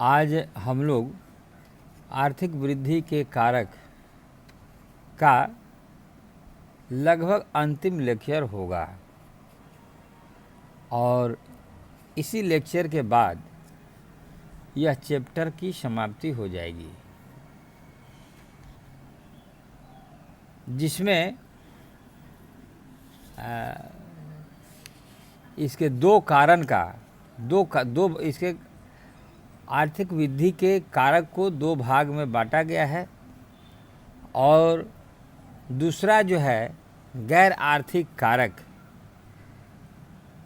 आज हम लोग आर्थिक वृद्धि के कारक का लगभग अंतिम लेक्चर होगा और इसी लेक्चर के बाद यह चैप्टर की समाप्ति हो जाएगी, जिसमें इसके दो कारण का दो इसके आर्थिक वृद्धि के कारक को दो भाग में बांटा गया है और दूसरा जो है गैर आर्थिक कारक,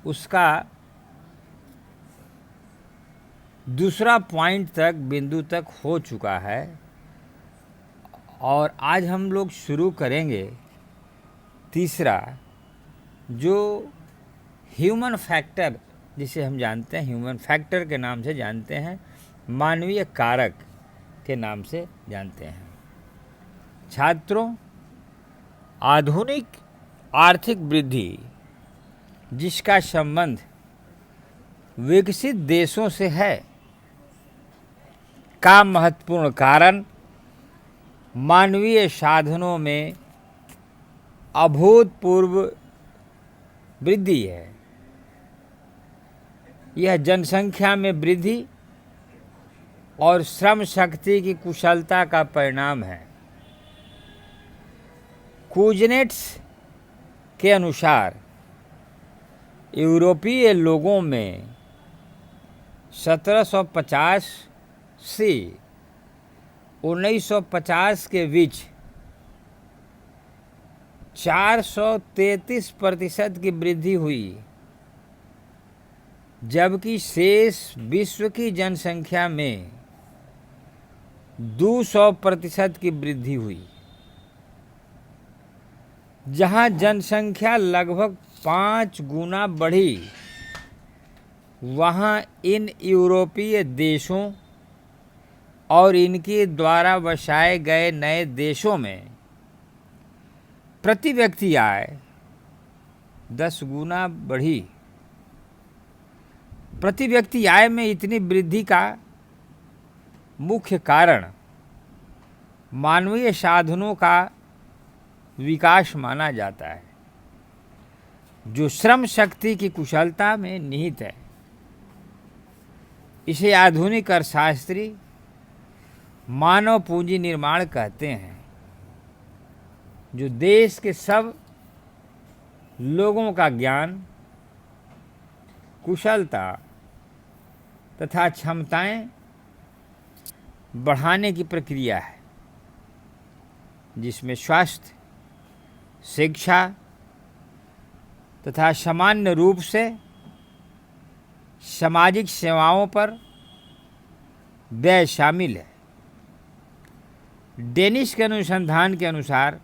उसका दूसरा पॉइंट तक बिंदु तक हो चुका है और आज हम लोग शुरू करेंगे तीसरा, जो ह्यूमन फैक्टर जिसे हम जानते हैं, ह्यूमन फैक्टर के नाम से जानते हैं, मानवीय कारक के नाम से जानते हैं। छात्रों, आधुनिक आर्थिक वृद्धि जिसका संबंध विकसित देशों से है का महत्वपूर्ण कारण मानवीय साधनों में अभूतपूर्व वृद्धि है। यह जनसंख्या में वृद्धि और श्रम शक्ति की कुशलता का परिणाम है। कुजनेट्स के अनुसार यूरोपीय लोगों में 1750 से 1950 के बीच 433% की वृद्धि हुई, जबकि शेष विश्व की जनसंख्या में 200% की वृद्धि हुई। जहां जनसंख्या लगभग 5 गुना बढ़ी, वहां इन यूरोपीय देशों और इनके द्वारा बसाए गए नए देशों में प्रति व्यक्ति आय 10 गुना बढ़ी। प्रति व्यक्ति आय में इतनी वृद्धि का मुख्य कारण मानवीय साधनों का विकास माना जाता है, जो श्रम शक्ति की कुशलता में निहित है। इसे आधुनिक अर्थशास्त्री मानव पूंजी निर्माण कहते हैं, जो देश के सब लोगों का ज्ञान, कुशलता तथा क्षमताएं बढ़ाने की प्रक्रिया है, जिसमें स्वास्थ्य, शिक्षा तथा सामान्य रूप से सामाजिक सेवाओं पर व्यय शामिल है। डेनिश के अनुसंधान के अनुसार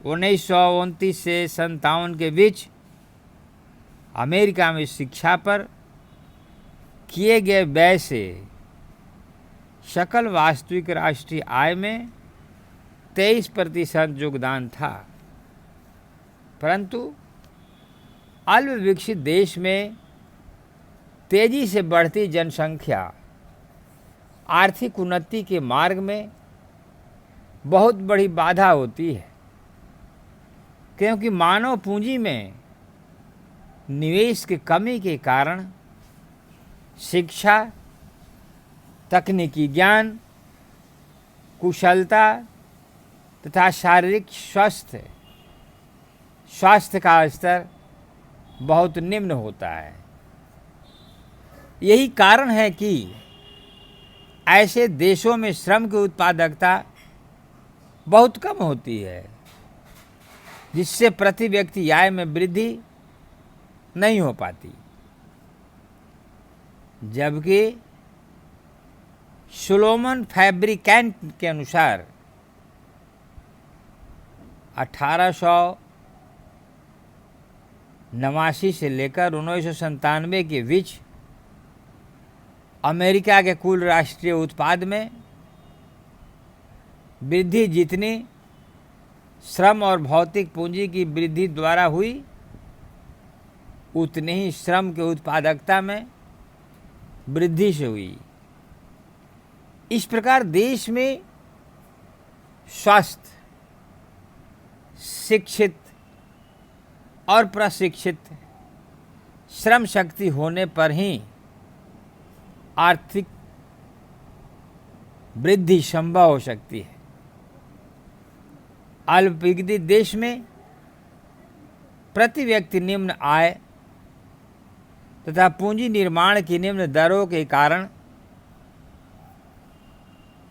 1929 से 57 के बीच अमेरिका में शिक्षा पर किए गए व्यय से सकल वास्तविक राष्ट्रीय आय में 23% योगदान था, परंतु अल्प विकसित देश में तेजी से बढ़ती जनसंख्या आर्थिक उन्नति के मार्ग में बहुत बड़ी बाधा होती है, क्योंकि मानव पूंजी में निवेश की कमी के कारण शिक्षा, तकनीकी ज्ञान, कुशलता तथा शारीरिक स्वास्थ्य का स्तर बहुत निम्न होता है। यही कारण है कि ऐसे देशों में श्रम की उत्पादकता बहुत कम होती है, जिससे प्रति व्यक्ति आय में वृद्धि नहीं हो पाती। जबकि सोलोमन फैब्रिकैंट के अनुसार 1889 से लेकर 1997 के बीच अमेरिका के कुल राष्ट्रीय उत्पाद में वृद्धि जितनी श्रम और भौतिक पूंजी की वृद्धि द्वारा हुई, उतनी ही श्रम के उत्पादकता में वृद्धि से हुई। इस प्रकार देश में स्वस्थ, शिक्षित और प्रशिक्षित श्रम शक्ति होने पर ही आर्थिक वृद्धि संभव हो सकती है। अल्प विकसित देश में प्रति व्यक्ति निम्न आय तथा पूंजी निर्माण की निम्न दरों के कारण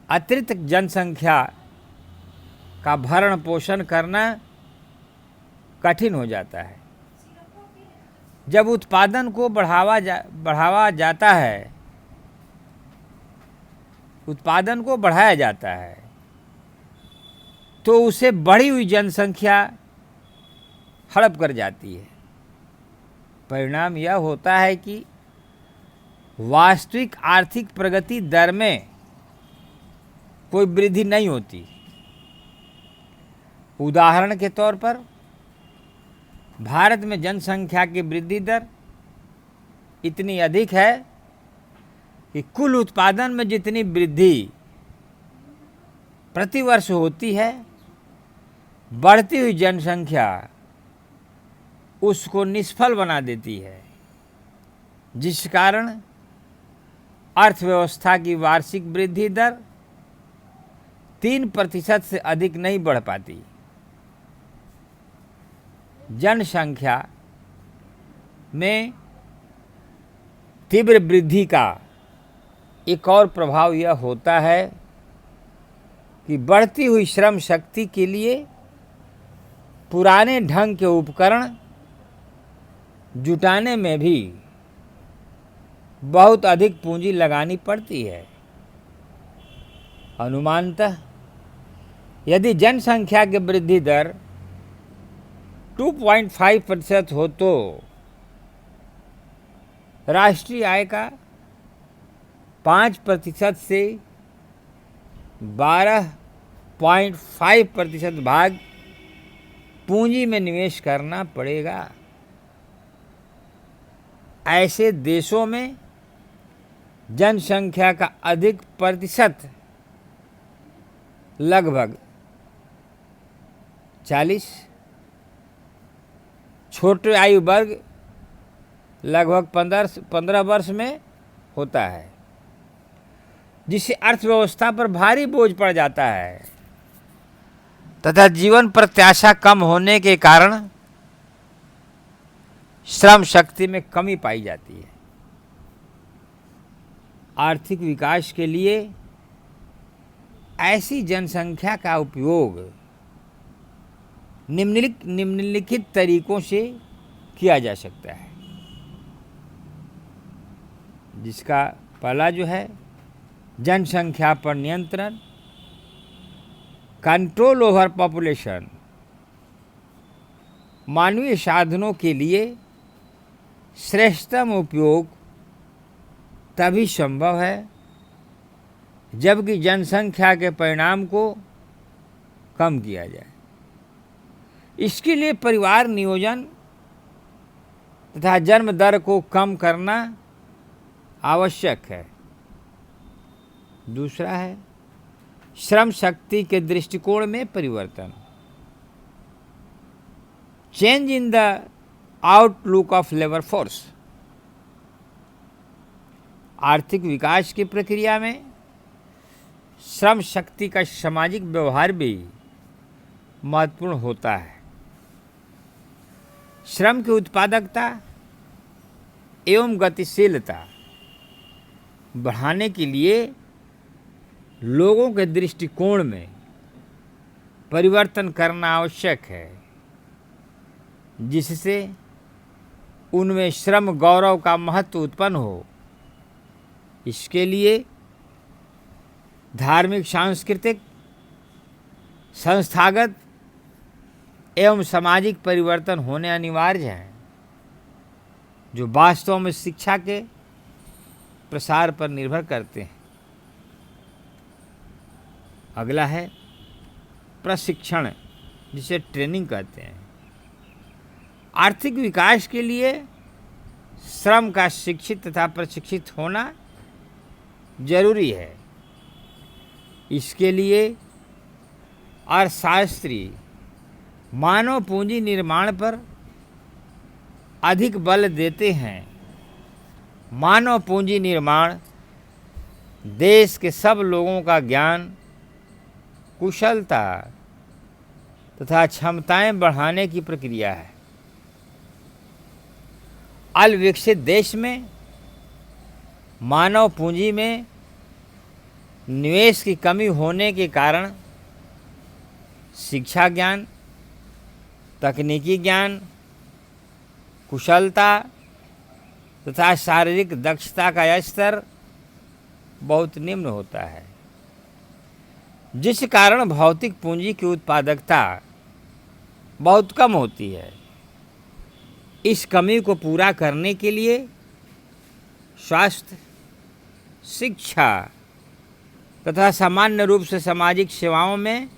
अतिरिक्त जनसंख्या का भरण पोषण करना कठिन हो जाता है। जब उत्पादन को बढ़ाया जाता है तो उसे बढ़ी हुई जनसंख्या हड़प कर जाती है। परिणाम यह होता है कि वास्तविक आर्थिक प्रगति दर में कोई वृद्धि नहीं होती। उदाहरण के तौर पर भारत में जनसंख्या की वृद्धि दर इतनी अधिक है कि कुल उत्पादन में जितनी वृद्धि प्रतिवर्ष होती है, बढ़ती हुई जनसंख्या उसको निष्फल बना देती है, जिस कारण अर्थव्यवस्था की वार्षिक वृद्धि दर 3% से अधिक नहीं बढ़ पाती। जनसंख्या में तीव्र वृद्धि का एक और प्रभाव यह होता है कि बढ़ती हुई श्रम शक्ति के लिए पुराने ढंग के उपकरण जुटाने में भी बहुत अधिक पूंजी लगानी पड़ती है। अनुमानतः यदि जनसंख्या की वृद्धि दर 2.5% हो तो राष्ट्रीय आय का 5% से 12.5% भाग पूंजी में निवेश करना पड़ेगा। ऐसे देशों में जनसंख्या का अधिक प्रतिशत लगभग 40, छोटे आयु वर्ग लगभग 15 वर्ष में होता है, जिससे अर्थव्यवस्था पर भारी बोझ पड़ जाता है तथा जीवन प्रत्याशा कम होने के कारण श्रम शक्ति में कमी पाई जाती है। आर्थिक विकास के लिए ऐसी जनसंख्या का उपयोग निम्नलिखित तरीकों से किया जा सकता है, जिसका पहला जो है जनसंख्या पर नियंत्रण, कंट्रोल ओवर पॉपुलेशन। मानवीय साधनों के लिए श्रेष्ठतम उपयोग तभी संभव है जबकि जनसंख्या के परिणाम को कम किया जाए। इसके लिए परिवार नियोजन तथा जन्म दर को कम करना आवश्यक है। दूसरा है श्रम शक्ति के दृष्टिकोण में परिवर्तन, change in the outlook of labour force. आर्थिक विकास की प्रक्रिया में श्रम शक्ति का सामाजिक व्यवहार भी महत्वपूर्ण होता है। श्रम की उत्पादकता एवं गतिशीलता बढ़ाने के लिए लोगों के दृष्टिकोण में परिवर्तन करना आवश्यक है, जिससे उनमें श्रम गौरव का महत्व उत्पन्न हो। इसके लिए धार्मिक, सांस्कृतिक, संस्थागत एवं सामाजिक परिवर्तन होने अनिवार्य हैं, जो वास्तव में शिक्षा के प्रसार पर निर्भर करते हैं। अगला है प्रशिक्षण, जिसे ट्रेनिंग कहते हैं। आर्थिक विकास के लिए श्रम का शिक्षित तथा प्रशिक्षित होना जरूरी है। इसके लिए अर्थशास्त्री मानव पूंजी निर्माण पर अधिक बल देते हैं। मानव पूंजी निर्माण देश के सब लोगों का ज्ञान, कुशलता तथा क्षमताएं बढ़ाने की प्रक्रिया है। अल्पविकसित देश में मानव पूंजी में निवेश की कमी होने के कारण शिक्षा ज्ञान, तकनीकी ज्ञान, कुशलता तथा शारीरिक दक्षता का स्तर बहुत निम्न होता है, जिस कारण भौतिक पूंजी की उत्पादकता बहुत कम होती है। इस कमी को पूरा करने के लिए स्वास्थ्य, शिक्षा तथा सामान्य रूप से सामाजिक सेवाओं में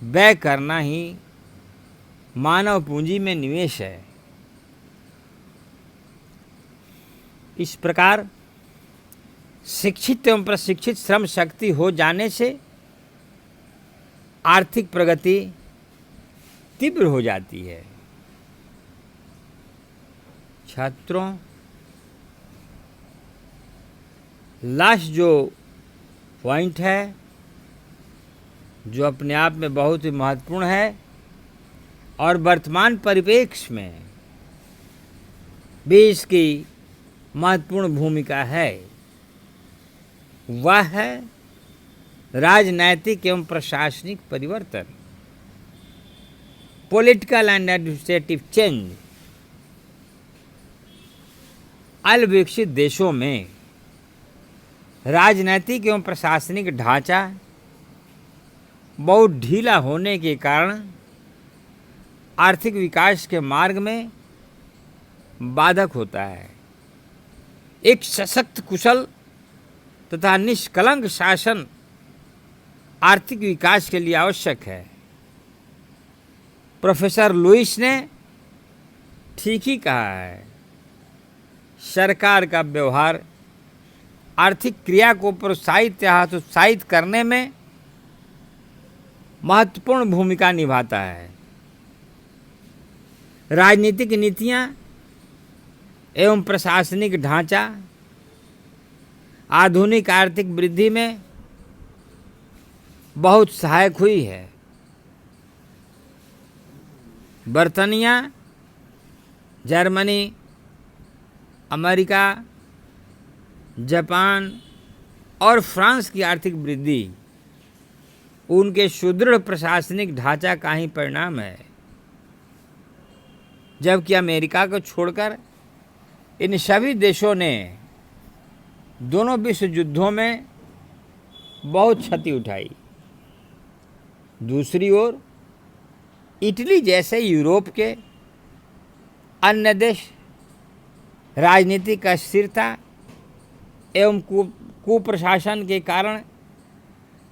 व्यय करना ही मानव पूंजी में निवेश है। इस प्रकार शिक्षित एवं प्रशिक्षित श्रम शक्ति हो जाने से आर्थिक प्रगति तीव्र हो जाती है। छात्रों, लास्ट जो पॉइंट है, जो अपने आप में बहुत ही महत्वपूर्ण है और वर्तमान परिप्रेक्ष्य में भी इसकी महत्वपूर्ण भूमिका है, वह है राजनैतिक एवं प्रशासनिक परिवर्तन, पॉलिटिकल एंड एडमिनिस्ट्रेटिव चेंज। अल्पविकसित देशों में राजनैतिक एवं प्रशासनिक ढांचा बहुत ढीला होने के कारण आर्थिक विकास के मार्ग में बाधक होता है। एक सशक्त, कुशल तथा निष्कलंक शासन आर्थिक विकास के लिए आवश्यक है। प्रोफेसर लुईस ने ठीक ही कहा है, सरकार का व्यवहार आर्थिक क्रिया को प्रोत्साहित या हतोत्साहित करने में महत्वपूर्ण भूमिका निभाता है। राजनीतिक नीतियां एवं प्रशासनिक ढांचा आधुनिक आर्थिक वृद्धि में बहुत सहायक हुई है। बर्तानिया, जर्मनी, अमेरिका, जापान और फ्रांस की आर्थिक वृद्धि उनके सुदृढ़ प्रशासनिक ढांचा का ही परिणाम है, जबकि अमेरिका को छोड़कर इन सभी देशों ने दोनों विश्व युद्धों में बहुत क्षति उठाई। दूसरी ओर इटली जैसे यूरोप के अन्य देश राजनीतिक अस्थिरता एवं कुप्रशासन के कारण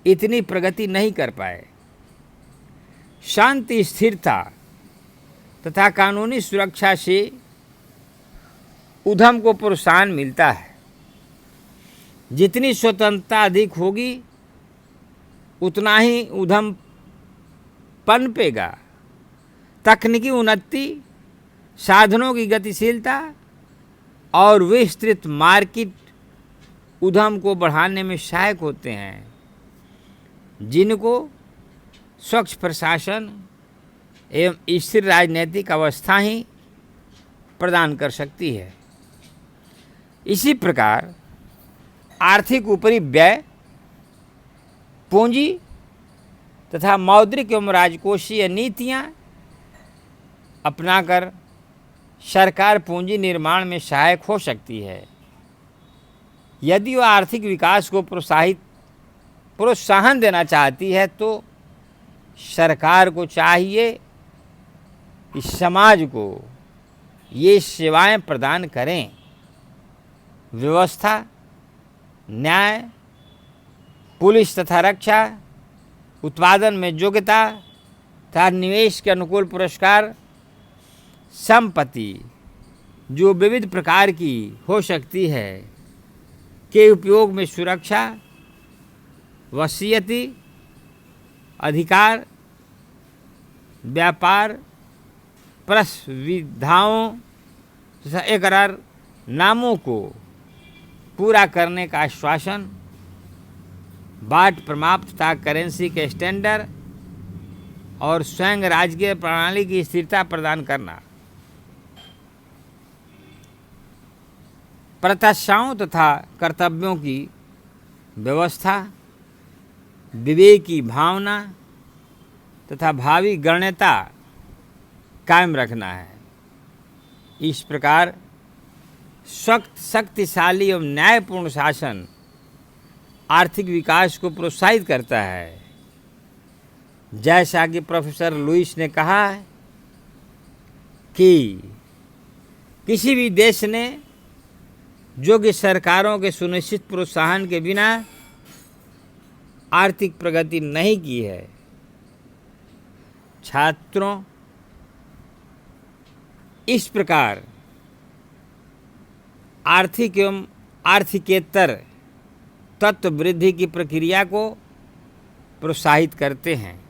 इतनी प्रगति नहीं कर पाए। शांति, स्थिरता तथा कानूनी सुरक्षा से उद्यम को प्रोत्साहन मिलता है। जितनी स्वतंत्रता अधिक होगी उतना ही उद्यम पनपेगा। तकनीकी उन्नति, साधनों की गतिशीलता और विस्तृत मार्केट उद्यम को बढ़ाने में सहायक होते हैं, जिनको स्वच्छ प्रशासन एवं स्थिर राजनीतिक अवस्था ही प्रदान कर सकती है। इसी प्रकार आर्थिक ऊपरी व्यय, पूंजी तथा मौद्रिक एवं राजकोषीय नीतियां अपनाकर सरकार पूंजी निर्माण में सहायक हो सकती है। यदि वह आर्थिक विकास को प्रोत्साहन देना चाहती है तो सरकार को चाहिए कि समाज को ये सेवाएं प्रदान करें। व्यवस्था, न्याय, पुलिस तथा रक्षा, उत्पादन में योग्यता तथा निवेश के अनुकूल पुरस्कार, संपत्ति जो विविध प्रकार की हो सकती है के उपयोग में सुरक्षा वसीयती, अधिकार, व्यापार, प्रविधाओं तथा एकरार नामों को पूरा करने का आश्वासन, बाट प्रमाप्त तथा करेंसी के स्टैंडर्ड और स्वयं राजकीय प्रणाली की स्थिरता प्रदान करना, प्रत्याशाओं तथा कर्तव्यों की व्यवस्था, विवेक की भावना तथा भावी गण्यता कायम रखना है। इस प्रकार सख्त, शक्तिशाली एवं न्यायपूर्ण शासन आर्थिक विकास को प्रोत्साहित करता है। जैसा कि प्रोफेसर लुईस ने कहा है कि किसी भी देश ने योग्य सरकारों के सुनिश्चित प्रोत्साहन के बिना आर्थिक प्रगति नहीं की है। छात्रों, इस प्रकार आर्थिक एवं आर्थिकेतर तत्व वृद्धि की प्रक्रिया को प्रोत्साहित करते हैं।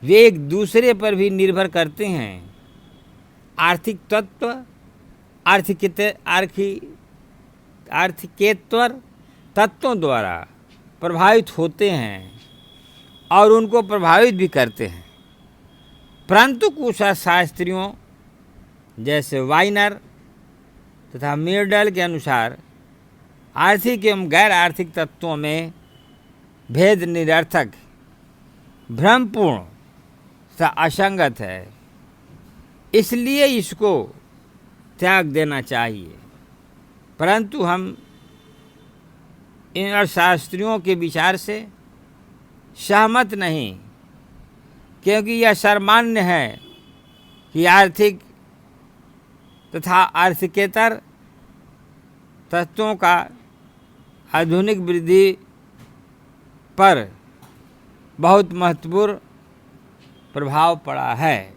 वे एक दूसरे पर भी निर्भर करते हैं। आर्थिक तत्व आर्थिकेतर तत्वों द्वारा प्रभावित होते हैं और उनको प्रभावित भी करते हैं, परंतु कुछ शास्त्रियों जैसे वाइनर तथा मिर्डल के अनुसार आर्थिक एवं गैर आर्थिक तत्वों में भेद निरर्थक, भ्रमपूर्ण तथा असंगत है, इसलिए इसको त्याग देना चाहिए। परंतु हम इन अर्थशास्त्रियों के विचार से सहमत नहीं, क्योंकि यह सर्वमान्य है कि आर्थिक तथा आर्थिकेतर तत्वों का आधुनिक वृद्धि पर बहुत महत्वपूर्ण प्रभाव पड़ा है।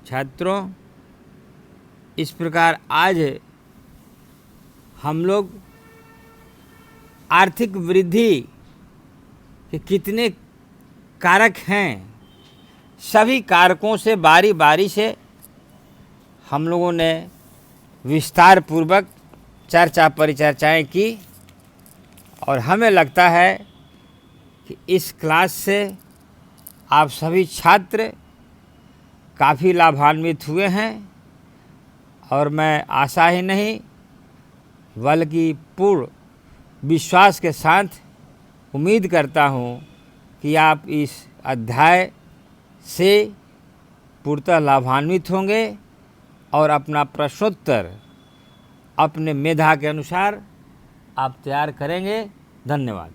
छात्रों, इस प्रकार आज हम लोग आर्थिक वृद्धि के कितने कारक हैं, सभी कारकों से बारी बारी से हम लोगों ने विस्तार पूर्वक चर्चा परिचर्चाएं की और हमें लगता है कि इस क्लास से आप सभी छात्र काफ़ी लाभान्वित हुए हैं और मैं आशा ही नहीं बल्कि पूर्ण विश्वास के साथ उम्मीद करता हूँ कि आप इस अध्याय से पूर्णतः लाभान्वित होंगे और अपना प्रश्नोत्तर अपने मेधा के अनुसार आप तैयार करेंगे। धन्यवाद।